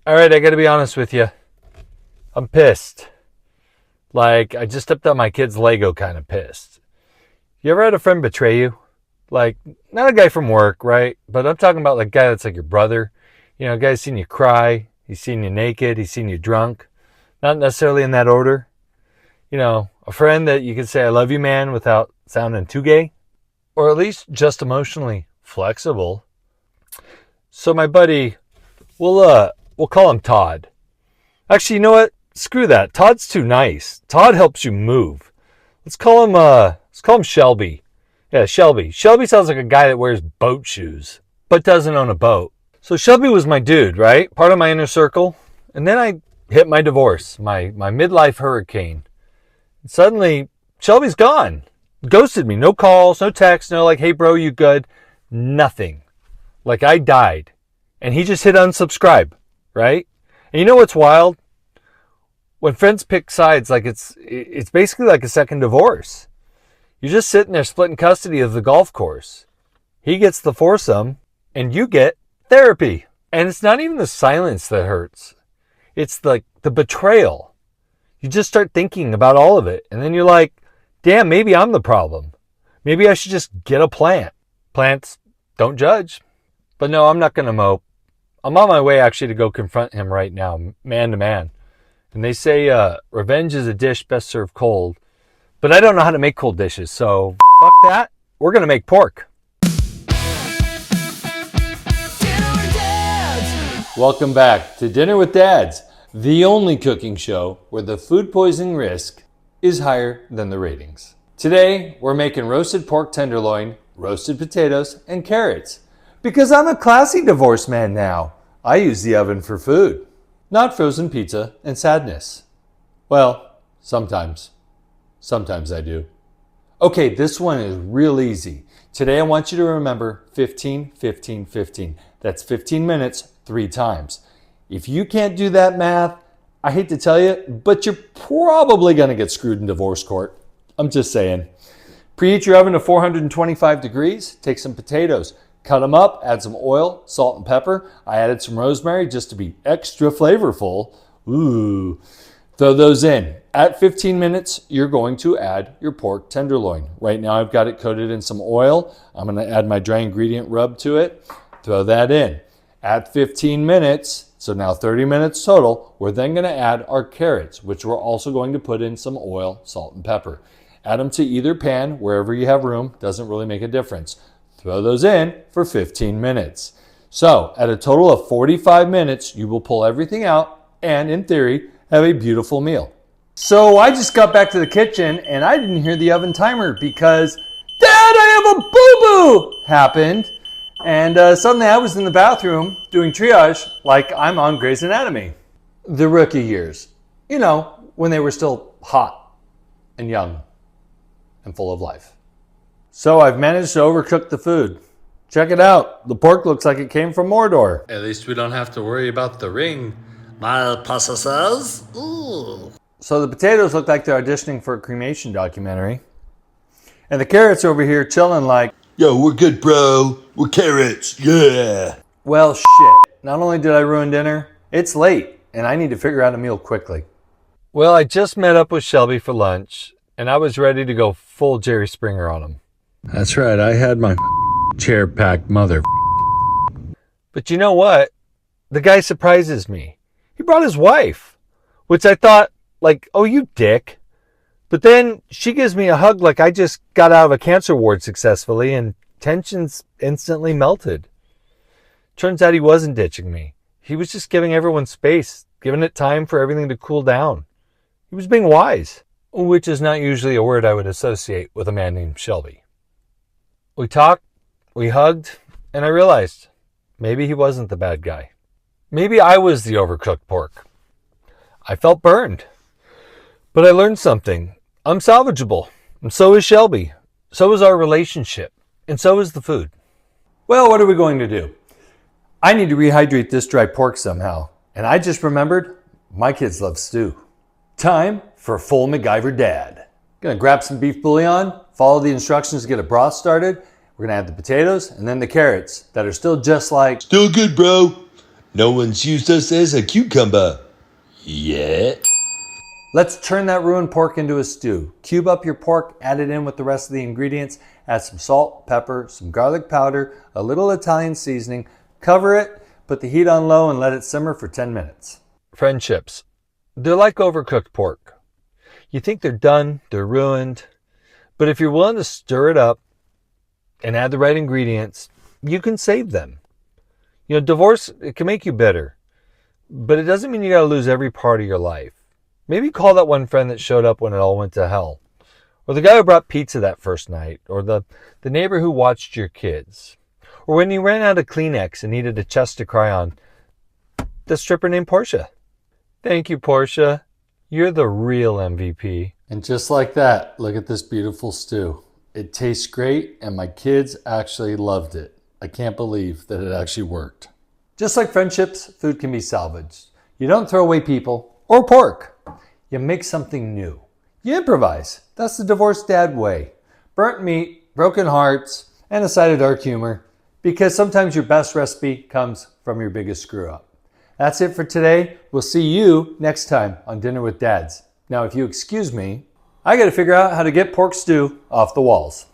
All right, I got to be honest with you. I'm pissed. Like, I just stepped on my kid's Lego kind of pissed. You ever had a friend betray you? Like, not a guy from work, right? But I'm talking about like a guy that's like your brother. You know, a guy's seen you cry. He's seen you naked. He's seen you drunk. Not necessarily in that order. You know, a friend that you can say, I love you, man, without sounding too gay. Or at least just emotionally flexible. So my buddy, we'll call him Todd. Actually, you know what? Screw that. Todd's too nice. Todd helps you move. Let's call him Shelby. Yeah, Shelby. Shelby sounds like a guy that wears boat shoes, but doesn't own a boat. So Shelby was my dude, right? Part of my inner circle. And then I hit my divorce, my midlife hurricane. And suddenly, Shelby's gone. Ghosted me. No calls, no texts, no like, hey bro, you good? Nothing. Like I died. And he just hit unsubscribe, right? And you know what's wild? When friends pick sides, like it's basically like a second divorce. You're just sitting there splitting custody of the golf course. He gets the foursome, and you get therapy. And it's not even the silence that hurts. It's like the betrayal. You just start thinking about all of it. And then you're like, damn, maybe I'm the problem. Maybe I should just get a plant. Plants don't judge. But no, I'm not going to mope. I'm on my way actually to go confront him right now, man to man. And they say revenge is a dish best served cold. But I don't know how to make cold dishes, so fuck that. We're going to make pork. Welcome back to Dinner with Dads, the only cooking show where the food poisoning risk is higher than the ratings. Today, we're making roasted pork tenderloin, roasted potatoes, and carrots. Because I'm a classy divorced man now. I use the oven for food, not frozen pizza and sadness. Well, sometimes. Sometimes I do. Okay, this one is real easy. Today I want you to remember 15, 15, 15. That's 15 minutes 3 times. If you can't do that math, I hate to tell you, but you're probably going to get screwed in divorce court. I'm just saying. Preheat your oven to 425 degrees. Take some potatoes. Cut them up, add some oil, salt, and pepper. I added some rosemary just to be extra flavorful. Ooh. Throw those in. At 15 minutes, you're going to add your pork tenderloin. Right now, I've got it coated in some oil. I'm going to add my dry ingredient rub to it. Throw that in. At 15 minutes, so now 30 minutes total, we're then going to add our carrots, which we're also going to put in some oil, salt, and pepper. Add them to either pan, wherever you have room. Doesn't really make a difference. Throw those in for 15 minutes. So, at a total of 45 minutes, you will pull everything out and, in theory, have a beautiful meal. So I just got back to the kitchen and I didn't hear the oven timer because, Dad, I have a boo-boo happened. And suddenly I was in the bathroom doing triage like I'm on Grey's Anatomy. The rookie years. You know, when they were still hot and young and full of life. So I've managed to overcook the food. Check it out. The pork looks like it came from Mordor. At least we don't have to worry about the ring. My pasta says, ooh. So the potatoes look like they're auditioning for a cremation documentary. And the carrots over here chilling like, yo, we're good, bro. We're carrots. Yeah. well, shit. Not only did I ruin dinner, it's late and I need to figure out a meal quickly. Well, I just met up with Shelby for lunch and I was ready to go full Jerry Springer on him. That's right. I had my chair packed mother. But you know what? The guy surprises me. He brought his wife, which I thought, like, oh, you dick. But then she gives me a hug like I just got out of a cancer ward successfully and tensions instantly melted. Turns out he wasn't ditching me. He was just giving everyone space, giving it time for everything to cool down. He was being wise, which is not usually a word I would associate with a man named Shelby. We talked, we hugged, and I realized maybe he wasn't the bad guy. Maybe I was the overcooked pork. I felt burned. But I learned something. I'm salvageable. And so is Shelby. So is our relationship. And so is the food. Well, what are we going to do? I need to rehydrate this dry pork somehow. And I just remembered my kids love stew. Time for full MacGyver Dad. Gonna grab some beef bouillon, follow the instructions to get a broth started. We're gonna add the potatoes and then the carrots that are still just like, Still good, bro. No one's used us as a cucumber yet. Let's turn that ruined pork into a stew. Cube up your pork, add it in with the rest of the ingredients, add some salt, pepper, some garlic powder, a little Italian seasoning, cover it, put the heat on low and let it simmer for 10 minutes. Friendships. They're like overcooked pork. You think they're done, they're ruined, but if you're willing to stir it up and add the right ingredients, you can save them. You know, divorce, it can make you bitter, but it doesn't mean you got to lose every part of your life. Maybe call that one friend that showed up when it all went to hell, or the guy who brought pizza that first night, or the neighbor who watched your kids, or when you ran out of Kleenex and needed a chest to cry on, the stripper named Portia. Thank you, Portia. You're the real MVP. And just like that, look at this beautiful stew. It tastes great, and my kids actually loved it. I can't believe that it actually worked. Just like friendships, food can be salvaged. You don't throw away people or pork. You make something new. You improvise. That's the divorced dad way. Burnt meat, broken hearts, and a side of dark humor. Because sometimes your best recipe comes from your biggest screw up. That's it for today. We'll see you next time on Dinner with Dads. Now, if you excuse me, I got to figure out how to get pork stew off the walls.